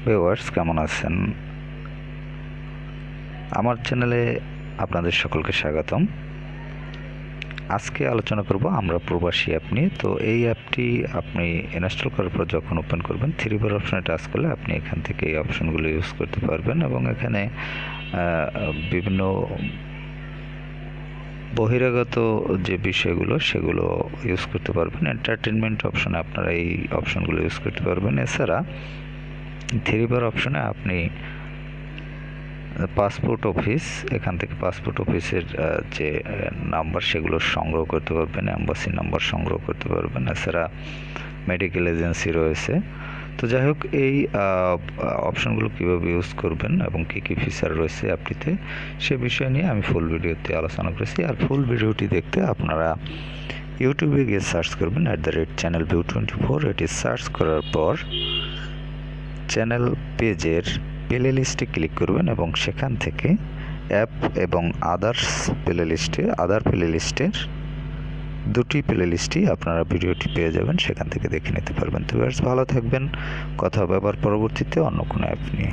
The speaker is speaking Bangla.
ভিউয়ার্স কেমন আছেন? আমার চ্যানেলে আপনাদের সকলকে স্বাগতম। আজকে আলোচনা করব আমরা প্রবাসী অ্যাপ নিয়ে। তো এই অ্যাপটি আপনি ইনস্টল করার পর যখন ওপেন করবেন, থ্রি বার অপশনে টাচ করলে আপনি এখান থেকে এই অপশনগুলো ইউজ করতে পারবেন এবং এখানে বিভিন্ন বহিরাগত যে বিষয়গুলো সেগুলো ইউজ করতে পারবেন। এন্টারটেনমেন্ট অপশনে আপনারা এই অপশনগুলো ইউজ করতে পারবেন। এছাড়া থ্রি বার অপশনে আপনি পাসপোর্ট অফিস, এখান থেকে পাসপোর্ট অফিসের যে নাম্বার সেগুলো সংগ্রহ করতে পারবেন, অ্যাম্বাসি নাম্বার সংগ্রহ করতে পারবেন। এছাড়া মেডিকেল এজেন্সি রয়েছে। তো যাই হোক, এই অপশনগুলো কীভাবে ইউজ করবেন এবং কী কী ফিচার রয়েছে অ্যাপটিতে সে বিষয় নিয়ে আমি ফুল ভিডিওতে আলোচনা করেছি। আর ফুল ভিডিওটি দেখতে আপনারা ইউটিউবে গিয়ে সার্চ করবেন @চ্যানেল ভিউ 24। এটি সার্চ করার পর চ্যানেল পেজের প্লে লিস্টে ক্লিক করবেন এবং সেখান থেকে অ্যাপ এবং আদার প্লে লিস্টের দুটি প্লে লিস্টই আপনারা ভিডিওটি পেয়ে যাবেন, সেখান থেকে দেখে নিতে পারবেন। তো ভালো থাকবেন, কথা হবে আবার পরবর্তীতে অন্য কোনো অ্যাপ নিয়ে।